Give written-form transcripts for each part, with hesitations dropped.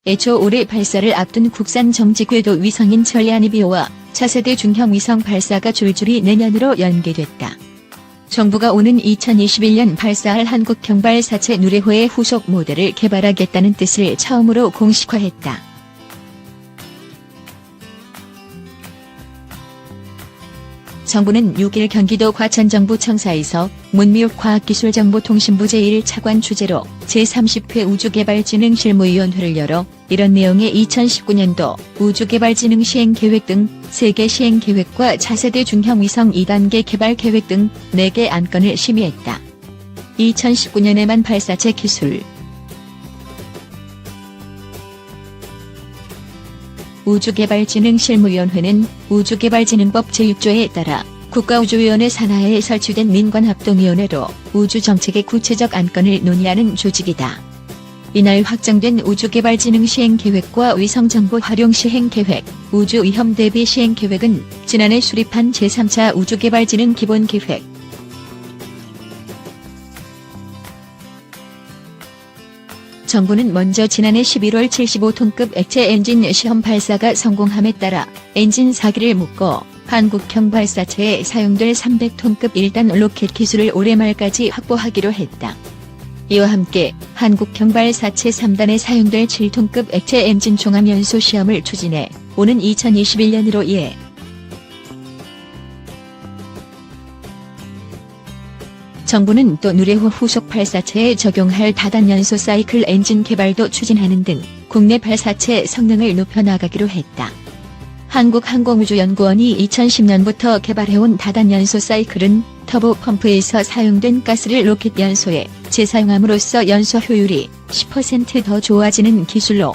애초 올해 발사를 앞둔 국산 정지 궤도 위성인 천리안이비호와 차세대 중형 위성 발사가 줄줄이 내년으로 연기됐다. 정부가 오는 2021년 발사할 한국 경발사체 누레호의 후속 모델을 개발하겠다는 뜻을 처음으로 공식화했다. 정부는 6일 경기도 과천정부청사에서 문미옥 과학기술정보통신부 제1차관 주재로 제30회 우주개발진흥실무위원회를 열어 이런 내용의 2019년도 우주개발진흥 시행계획 등 3개 시행계획과 차세대 중형 위성 2단계 개발계획 등 4개 안건을 심의했다. 2019년에만 발사체 기술 우주개발진흥실무위원회는 우주개발진흥법 제6조에 따라 국가우주위원회 산하에 설치된 민관합동위원회로 우주정책의 구체적 안건을 논의하는 조직이다. 이날 확정된 우주개발진흥 시행계획과 위성정보 활용 시행계획, 우주위험 대비 시행계획은 지난해 수립한 제3차 우주개발진흥 기본계획, 정부는 먼저 지난해 11월 75톤급 액체 엔진 시험 발사가 성공함에 따라 엔진 4기를 묶어 한국형 발사체에 사용될 300톤급 1단 로켓 기술을 올해 말까지 확보하기로 했다. 이와 함께 한국형 발사체 3단에 사용될 7톤급 액체 엔진 종합연소 시험을 추진해 오는 2021년으로 예. 정부는 또 누레호 후속 발사체에 적용할 다단 연소 사이클 엔진 개발도 추진하는 등 국내 발사체 성능을 높여나가기로 했다. 한국항공우주연구원이 2010년부터 개발해온 다단 연소 사이클은 터보 펌프에서 사용된 가스를 로켓 연소에 재사용함으로써 연소 효율이 10% 더 좋아지는 기술로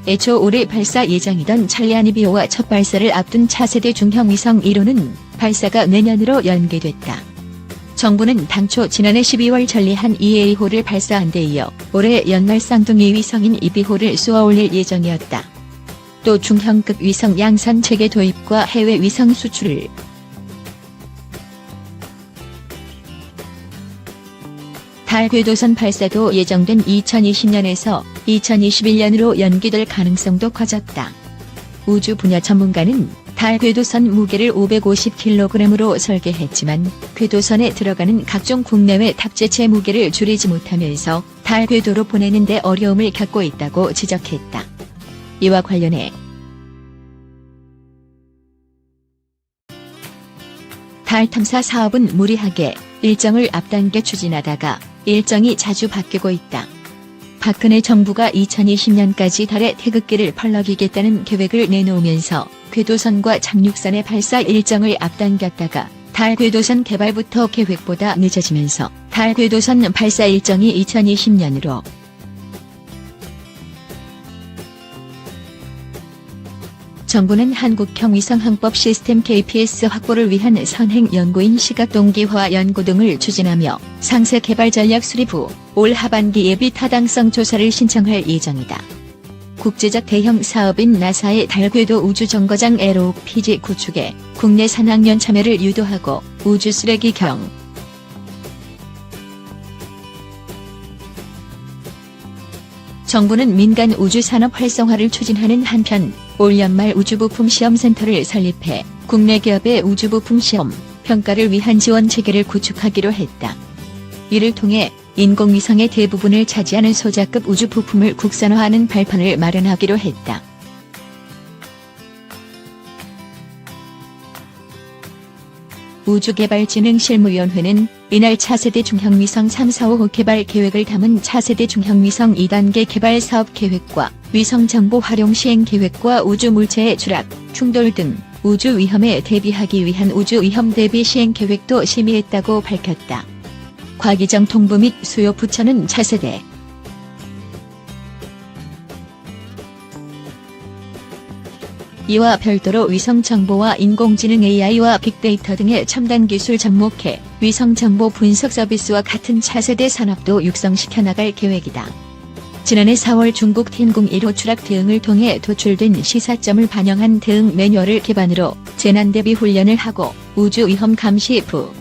애초 올해 발사 예정이던 천리안이비호와 첫 발사를 앞둔 차세대 중형 위성 1호는 발사가 내년으로 연기됐다. 정부는 당초 지난해 12월 천리안 2A호를 발사한 데 이어 올해 연말 쌍둥이 위성인 이비호를 쏘아올릴 예정이었다. 또 중형급 위성 양산 체계 도입과 해외 위성 수출을 달 궤도선 발사도 예정된 2020년에서 2021년으로 연기될 가능성도 커졌다. 우주 분야 전문가는 달 궤도선 무게를 550kg으로 설계했지만 궤도선에 들어가는 각종 국내외 탑재체 무게를 줄이지 못하면서 달 궤도로 보내는 데 어려움을 겪고 있다고 지적했다. 이와 관련해 달 탐사 사업은 무리하게 일정을 앞당겨 추진하다가 일정이 자주 바뀌고 있다. 박근혜 정부가 2020년까지 달에 태극기를 펄럭이겠다는 계획을 내놓으면서 궤도선과 착륙선의 발사 일정을 앞당겼다가 달 궤도선 개발부터 계획보다 늦어지면서 달 궤도선 발사 일정이 2020년으로 정부는 한국형 위성항법 시스템 KPS 확보를 위한 선행 연구인 시각동기화 연구 등을 추진하며 상세 개발 전략 수립 후 올 하반기 예비 타당성 조사를 신청할 예정이다. 국제적 대형 사업인 나사의 달 궤도 우주정거장 LOPG 구축에 국내 산학연 참여를 유도하고 우주 쓰레기 경 정부는 민간 우주산업 활성화를 추진하는 한편 올 연말 우주부품시험센터를 설립해 국내 기업의 우주부품시험, 평가를 위한 지원 체계를 구축하기로 했다. 이를 통해 인공위성의 대부분을 차지하는 소자급 우주부품을 국산화하는 발판을 마련하기로 했다. 우주개발진흥실무위원회는 이날 차세대 중형위성 3, 4, 5호 개발 계획을 담은 차세대 중형위성 2단계 개발 사업 계획과 위성정보 활용 시행 계획과 우주물체의 추락, 충돌 등 우주 위험에 대비하기 위한 우주 위험 대비 시행 계획도 심의했다고 밝혔다. 과기정 통부 및 수요 부처는 차세대 이와 별도로 위성정보와 인공지능 AI와 빅데이터 등의 첨단 기술 접목해 위성정보 분석 서비스와 같은 차세대 산업도 육성시켜 나갈 계획이다. 지난해 4월 중국 텐궁 1호 추락 대응을 통해 도출된 시사점을 반영한 대응 매뉴얼을 기반으로 재난 대비 훈련을 하고 우주 위험 감시 부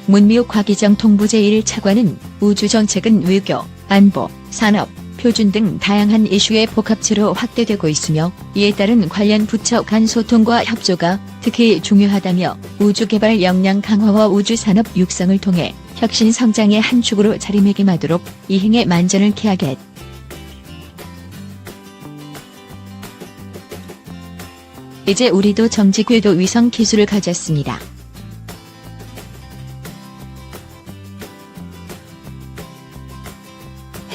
문미옥 곽희정 통부 제1차관은 우주 정책은 외교, 안보, 산업, 표준 등 다양한 이슈의 복합체로 확대되고 있으며 이에 따른 관련 부처 간 소통과 협조가 특히 중요하다며 우주개발 역량 강화와 우주산업 육성을 통해 혁신 성장의 한 축으로 자리매김하도록 이행의 만전을 기하겠. 이제 우리도 정지 궤도 위성 기술을 가졌습니다.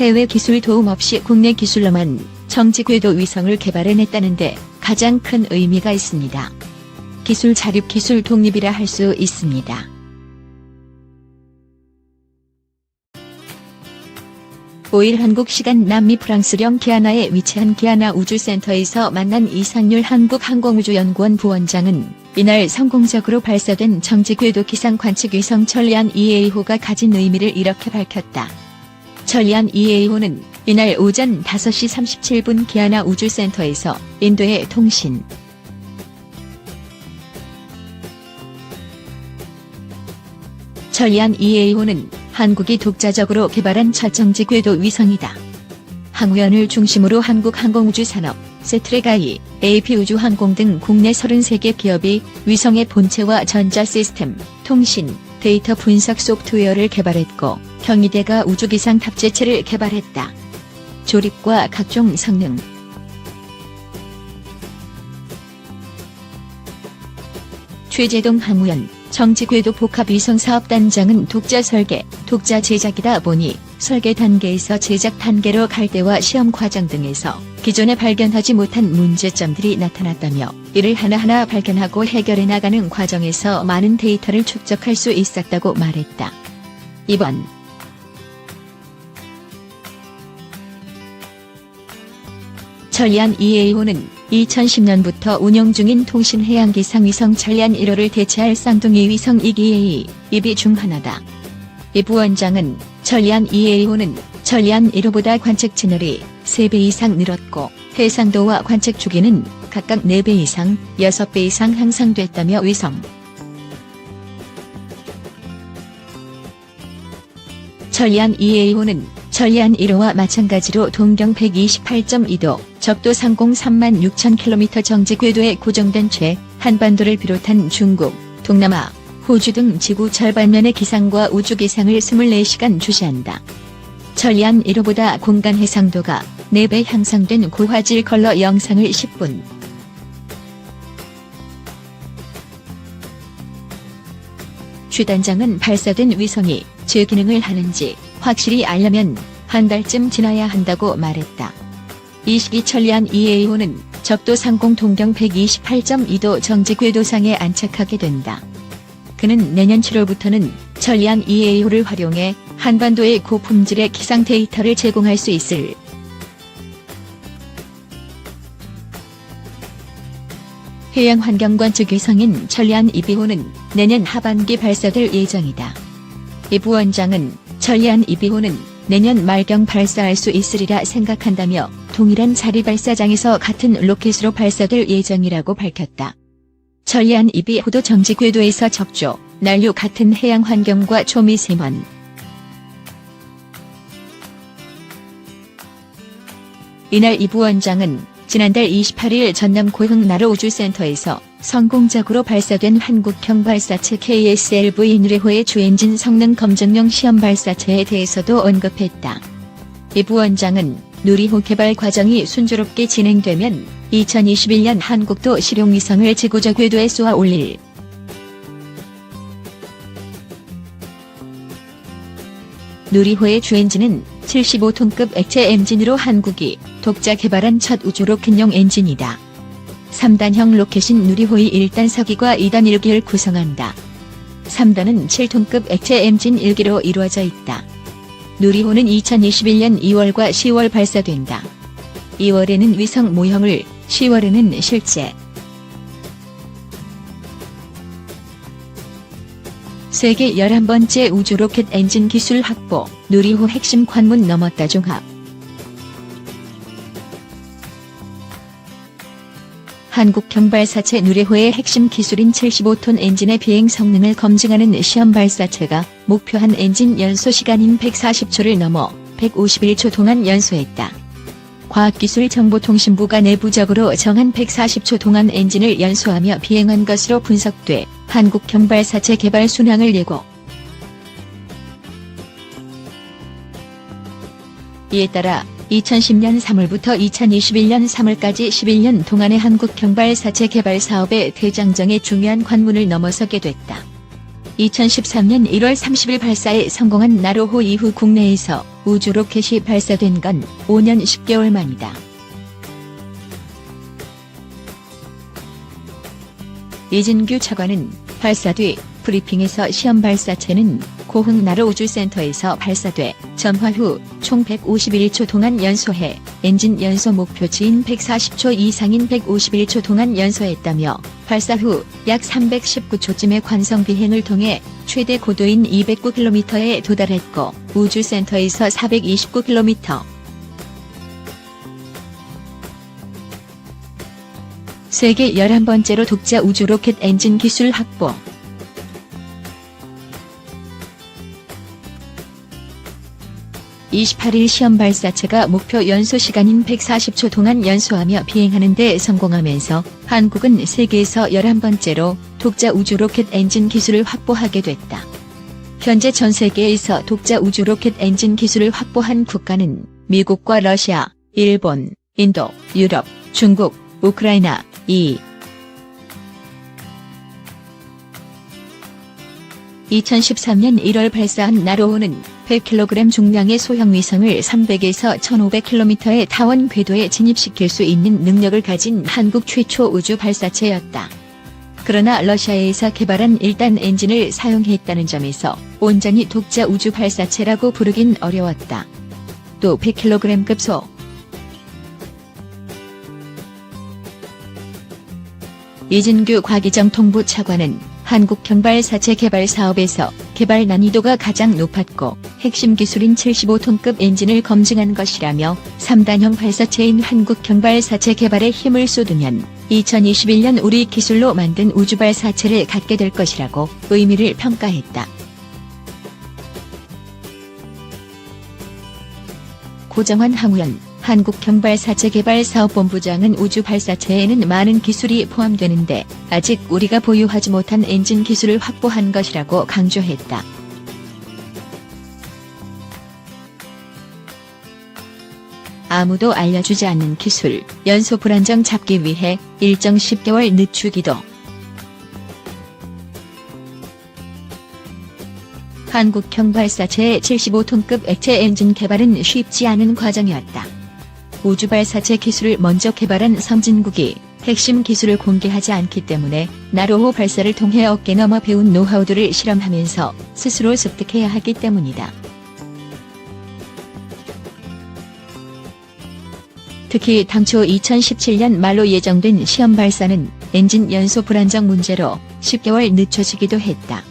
해외 기술 도움 없이 국내 기술로만 정지 궤도 위성을 개발해냈다는데 가장 큰 의미가 있습니다. 기술 자립, 기술 독립이라 할 수 있습니다. (5일) 한국 시간 남미 프랑스령 기아나에 위치한 기아나 우주센터에서 만난 이상률 한국항공우주연구원 부원장은 이날 성공적으로 발사된 정지 궤도 기상 관측 위성 천리안 2A호가 가진 의미를 이렇게 밝혔다. 천리안 2A호는 이날 오전 5시 37분 기아나 우주센터에서 인도의 통신, 천리안 2A호는 한국이 독자적으로 개발한 첫 정지 궤도 위성이다. 항우연을 중심으로 한국항공우주산업, 세트레가이, AP우주항공 등 국내 33개 기업이 위성의 본체와 전자시스템, 통신, 데이터 분석 소프트웨어를 개발했고 경희대가 우주기상 탑재체를 개발했다. 조립과 각종 성능. 최재동 항우연 정지궤도 복합위성사업단장은 독자 설계, 독자 제작이다 보니 설계 단계에서 제작 단계로 갈 때와 시험 과정 등에서 기존에 발견하지 못한 문제점들이 나타났다며 이를 하나하나 발견하고 해결해 나가는 과정에서 많은 데이터를 축적할 수 있었다고 말했다. 이번 천리안 2A호는 2010년부터 운영 중인 통신해양기상위성 천리안 1호를 대체할 쌍둥이 위성 2기 A2B 중 하나다. 이 부원장은 천리안 2A호는 천리안 1호보다 관측 채널이 3배 이상 늘었고 해상도와 관측 주기는 각각 4배 이상, 6배 이상 향상됐다며 위성 천리안 2A호는 천리안 1호와 마찬가지로 동경 128.2도, 적도 상공 36,000km 정지 궤도에 고정된 채 한반도를 비롯한 중국, 동남아, 호주 등 지구 절반면의 기상과 우주기상을 24시간 주시한다. 천리안 1호보다 공간 해상도가 4배 향상된 고화질 컬러 영상을 10분 추 단장은 발사된 위성이 제 기능을 하는지 확실히 알려면 한 달쯤 지나야 한다고 말했다. 이 시기 천리안 2A호는 적도 상공 동경 128.2도 정지 궤도상에 안착하게 된다. 그는 내년 7월부터는 천리안 2A호를 활용해 한반도의 고품질의 기상 데이터를 제공할 수 있을 해양환경관측 위성인 천리안 2B호는 내년 하반기 발사될 예정이다. 이 부원장은 천리안 2B호는 내년 말경 발사할 수 있으리라 생각한다며 동일한 자리 발사장에서 같은 로켓으로 발사될 예정이라고 밝혔다. 천리안 2B호도 정지 궤도에서 적조, 난류 같은 해양 환경과 초미세먼 이날 이 부원장은 지난달 28일 전남 고흥나로 우주센터에서 성공적으로 발사된 한국형 발사체 KSLV 누리호의 주엔진 성능 검증용 시험 발사체에 대해서도 언급했다. 이 부원장은 누리호 개발 과정이 순조롭게 진행되면 2021년 한국도 실용위성을 지구적 궤도에 쏘아 올릴 누리호의 주엔진은 75톤급 액체 엔진으로 한국이 독자 개발한 첫 우주 로켓용 엔진이다. 3단형 로켓인 누리호의 1단 서기과 2단 1기를 구성한다. 3단은 7톤급 액체 엔진 1기로 이루어져 있다. 누리호는 2021년 2월과 10월 발사된다. 2월에는 위성 모형을, 10월에는 실제 세계 11번째 우주 로켓 엔진 기술 확보, 누리호 핵심 관문 넘었다 종합. 한국형 발사체 누리호의 핵심 기술인 75톤 엔진의 비행 성능을 검증하는 시험 발사체가 목표한 엔진 연소 시간인 140초를 넘어 151초 동안 연소했다. 과학기술정보통신부가 내부적으로 정한 140초 동안 엔진을 연소하며 비행한 것으로 분석돼 한국형 발사체 개발 순항을 예고. 이에 따라 2010년 3월부터 2021년 3월까지 11년 동안의 한국형 발사체 개발 사업의 대장정의 중요한 관문을 넘어서게 됐다. 2013년 1월 30일 발사에 성공한 나로호 이후 국내에서 우주 로켓이 발사된 건 5년 10개월 만이다. 이진규 차관은 발사 뒤 브리핑에서 시험 발사체는 고흥 나로 우주센터에서 발사돼 점화 후 총 151초 동안 연소해 엔진 연소 목표치인 140초 이상인 151초 동안 연소했다며 발사 후 약 319초쯤의 관성 비행을 통해 최대 고도인 209km에 도달했고 우주센터에서 429km. 세계 11번째로 독자 우주 로켓 엔진 기술 확보. (28일) 시험 발사체가 목표 연소 시간인 140초 동안 연소하며 비행하는 데 성공하면서 한국은 세계에서 11번째로 독자 우주 로켓 엔진 기술을 확보하게 됐다. 현재 전 세계에서 독자 우주 로켓 엔진 기술을 확보한 국가는 미국과 러시아, 일본, 인도, 유럽, 중국, 우크라이나, 2013년 1월 발사한 나로호는 100kg 중량의 소형 위성을 300에서 1500km의 타원 궤도에 진입시킬 수 있는 능력을 가진 한국 최초 우주 발사체였다. 그러나 러시아에서 개발한 1단 엔진을 사용했다는 점에서 온전히 독자 우주 발사체라고 부르긴 어려웠다. 또 100kg급 소 이진규 과기정통부 차관은 한국형 발사체 개발 사업에서 개발 난이도가 가장 높았고 핵심 기술인 75톤급 엔진을 검증한 것이라며 3단형 발사체인 한국형 발사체 개발에 힘을 쏟으면 2021년 우리 기술로 만든 우주 발사체를 갖게 될 것이라고 의미를 평가했다. 고정환 항우연 한국형 발사체 개발사업본부장은 우주 발사체에는 많은 기술이 포함되는데 아직 우리가 보유하지 못한 엔진 기술을 확보한 것이라고 강조했다. 아무도 알려주지 않는 기술, 연소 불안정 잡기 위해 일정 10개월 늦추기도. 한국형 발사체의 75톤급 액체 엔진 개발은 쉽지 않은 과정이었다. 우주 발사체 기술을 먼저 개발한 선진국이 핵심 기술을 공개하지 않기 때문에 나로호 발사를 통해 어깨 넘어 배운 노하우들을 실험하면서 스스로 습득해야 하기 때문이다. 특히 당초 2017년 말로 예정된 시험 발사는 엔진 연소 불안정 문제로 10개월 늦춰지기도 했다.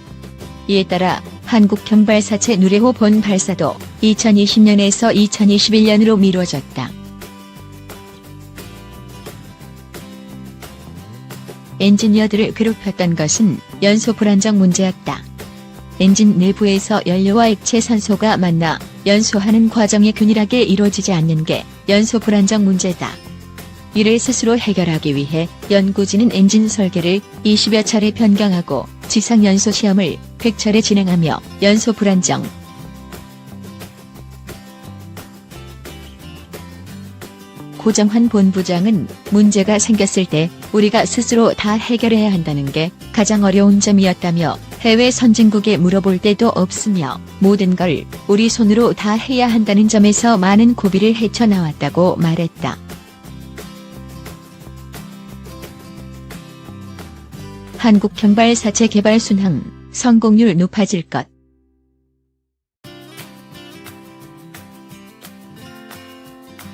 이에 따라 한국형 발사체 누리호 본 발사도 2020년에서 2021년으로 미뤄졌다. 엔지니어들을 괴롭혔던 것은 연소 불안정 문제였다. 엔진 내부에서 연료와 액체 산소가 만나 연소하는 과정이 균일하게 이루어지지 않는 게 연소 불안정 문제다. 이를 스스로 해결하기 위해 연구진은 엔진 설계를 20여 차례 변경하고 지상 연소 시험을 100차례 진행하며 연소 불안정, 고정환 본부장은 문제가 생겼을 때 우리가 스스로 다 해결해야 한다는 게 가장 어려운 점이었다며 해외 선진국에 물어볼 데도 없으며 모든 걸 우리 손으로 다 해야 한다는 점에서 많은 고비를 헤쳐나왔다고 말했다. 한국형 발사체 개발 순항, 성공률 높아질 것.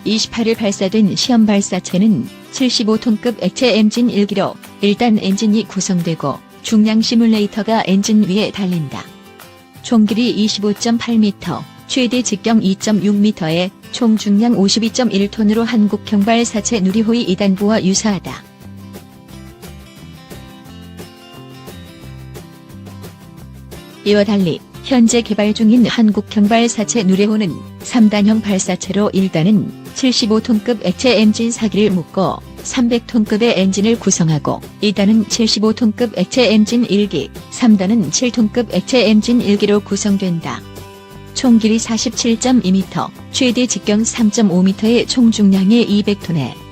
28일 발사된 시험 발사체는 75톤급 액체 엔진 1기로 1단 엔진이 구성되고 중량 시뮬레이터가 엔진 위에 달린다. 총 길이 25.8m, 최대 직경 2.6m에 총 중량 52.1톤으로 한국형 발사체 누리호의 2단부와 유사하다. 이와 달리 현재 개발 중인 한국형 발사체 누레호는 3단형 발사체로 1단은 75톤급 액체 엔진 4기를 묶고 300톤급의 엔진을 구성하고 2단은 75톤급 액체 엔진 1기, 3단은 7톤급 액체 엔진 1기로 구성된다. 총 길이 47.2m, 최대 직경 3.5m의 총 중량의 200톤에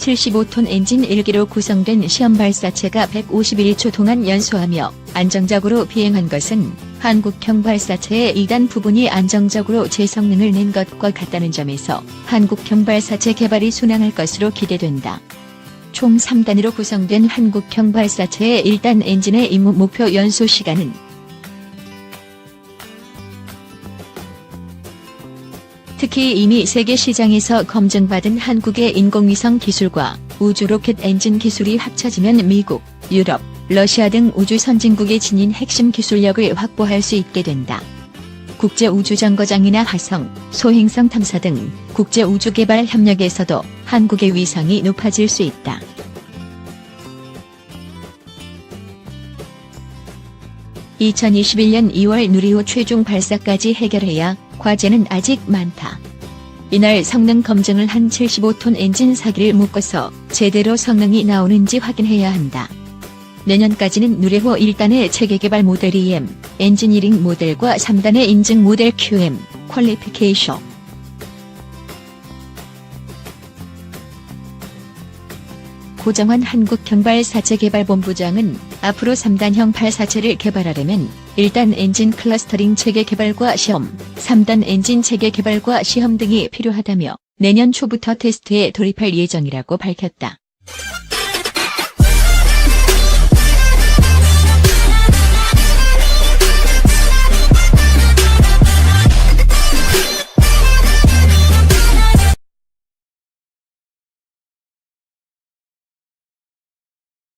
75톤 엔진 1기로 구성된 시험 발사체가 151초 동안 연소하며 안정적으로 비행한 것은 한국형 발사체의 2단 부분이 안정적으로 제 성능을 낸 것과 같다는 점에서 한국형 발사체 개발이 순항할 것으로 기대된다. 총 3단으로 구성된 한국형 발사체의 1단 엔진의 임무 목표 연소 시간은 특히 이미 세계 시장에서 검증받은 한국의 인공위성 기술과 우주 로켓 엔진 기술이 합쳐지면 미국, 유럽, 러시아 등 우주 선진국의 지닌 핵심 기술력을 확보할 수 있게 된다. 국제우주정거장이나 화성, 소행성 탐사 등 국제우주개발 협력에서도 한국의 위상이 높아질 수 있다. (2021년 2월) 누리호 최종 발사까지 해결해야 과제는 아직 많다. 이날 성능 검증을 한 75톤 엔진 4기를 묶어서 제대로 성능이 나오는지 확인해야 한다. 내년까지는 누레호 1단의 체계 개발 모델 EM, 엔지니어링 모델과 3단의 인증 모델 QM, 퀄리피케이션. 고정환 한국형 발사체 개발본부장은 앞으로 3단형 발사체를 개발하려면 1단 엔진 클러스터링 체계 개발과 시험, 3단 엔진 체계 개발과 시험 등이 필요하다며 내년 초부터 테스트에 돌입할 예정이라고 밝혔다.